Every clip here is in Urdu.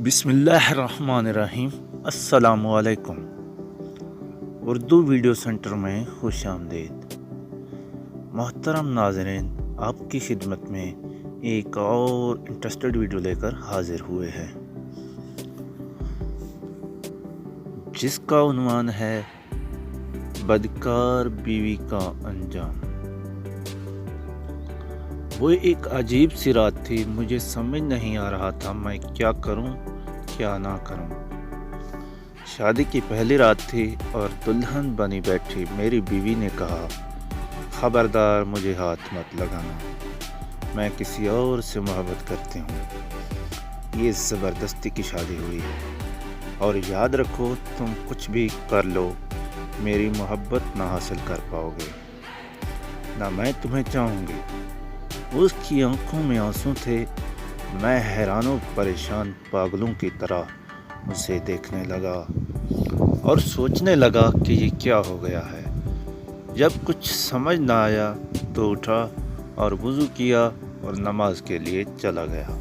بسم اللہ الرحمن الرحیم۔ السلام علیکم۔ اردو ویڈیو سینٹر میں خوش آمدید۔ محترم ناظرین، آپ کی خدمت میں ایک اور انٹرسٹڈ ویڈیو لے کر حاضر ہوئے ہیں، جس کا عنوان ہے بدکار بیوی کا انجام۔ وہ ایک عجیب سی رات تھی، مجھے سمجھ نہیں آ رہا تھا میں کیا کروں کیا نہ کروں۔ شادی کی پہلی رات تھی اور دلہن بنی بیٹھی میری بیوی نے کہا، خبردار مجھے ہاتھ مت لگانا، میں کسی اور سے محبت کرتی ہوں۔ یہ زبردستی کی شادی ہوئی ہے اور یاد رکھو تم کچھ بھی کر لو میری محبت نہ حاصل کر پاؤ گے، نہ میں تمہیں چاہوں گی۔ اس کی آنکھوں میں آنسو تھے۔ میں حیران و پریشان پاگلوں کی طرح اسے دیکھنے لگا اور سوچنے لگا کہ یہ کیا ہو گیا ہے۔ جب کچھ سمجھ نہ آیا تو اٹھا اور وضو کیا اور نماز کے لیے چلا گیا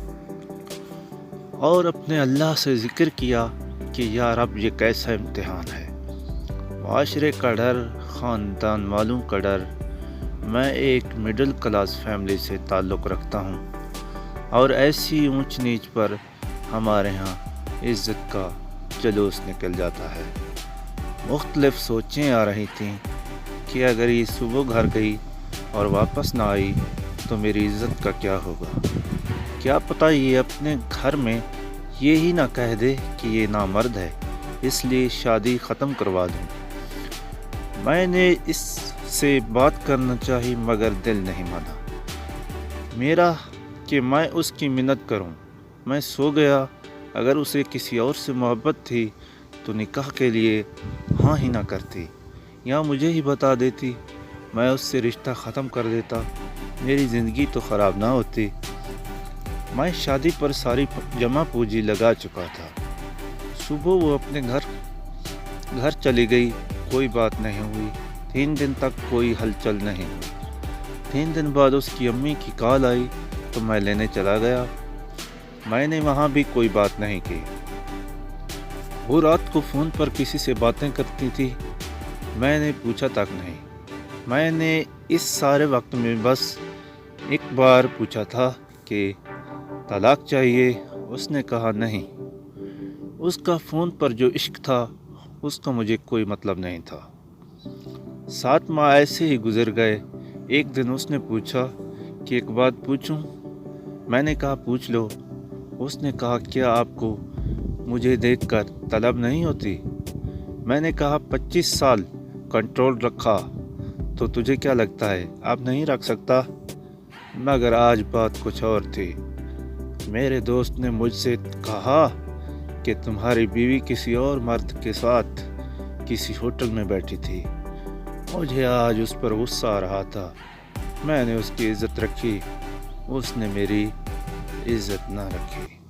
اور اپنے اللہ سے ذکر کیا کہ یا رب یہ کیسا امتحان ہے۔ معاشرے کا ڈر، خاندان والوں کا ڈر۔ میں ایک مڈل کلاس فیملی سے تعلق رکھتا ہوں اور ایسی اونچ نیچ پر ہمارے ہاں عزت کا جلوس نکل جاتا ہے۔ مختلف سوچیں آ رہی تھیں کہ اگر یہ صبح گھر گئی اور واپس نہ آئی تو میری عزت کا کیا ہوگا۔ کیا پتہ یہ اپنے گھر میں یہی نہ کہہ دے کہ یہ نامرد ہے، اس لیے شادی ختم کروا دوں۔ میں نے اس سے بات کرنا چاہی مگر دل نہیں مانا میرا کہ میں اس کی منت کروں۔ میں سو گیا۔ اگر اسے کسی اور سے محبت تھی تو نکاح کے لیے ہاں ہی نہ کرتی یا مجھے ہی بتا دیتی، میں اس سے رشتہ ختم کر دیتا، میری زندگی تو خراب نہ ہوتی۔ میں شادی پر ساری جمع پونجی لگا چکا تھا۔ صبح وہ اپنے گھر چلی گئی، کوئی بات نہیں ہوئی۔ 3 دن تک کوئی ہلچل نہیں ہوئی۔ 3 دن بعد اس کی امی کی کال آئی تو میں لینے چلا گیا۔ میں نے وہاں بھی کوئی بات نہیں کی۔ وہ رات کو فون پر کسی سے باتیں کرتی تھی، میں نے پوچھا تک نہیں۔ میں نے اس سارے وقت میں بس ایک بار پوچھا تھا کہ طلاق چاہیے، اس نے کہا نہیں۔ اس کا فون پر جو عشق تھا اس کا مجھے کوئی مطلب نہیں تھا۔ 7 ماہ ایسے ہی گزر گئے۔ ایک دن اس نے پوچھا کہ ایک بات پوچھوں؟ میں نے کہا پوچھ لو۔ اس نے کہا کیا آپ کو مجھے دیکھ کر طلب نہیں ہوتی؟ میں نے کہا 25 سال کنٹرول رکھا تو تجھے کیا لگتا ہے اب نہیں رکھ سکتا؟ مگر آج بات کچھ اور تھی۔ میرے دوست نے مجھ سے کہا کہ تمہاری بیوی کسی اور مرد کے ساتھ کسی ہوٹل میں بیٹھی تھی۔ مجھے آج اس پر غصہ آ رہا تھا۔ میں نے اس کی عزت رکھی، اس نے میری عزت نہ رکھی۔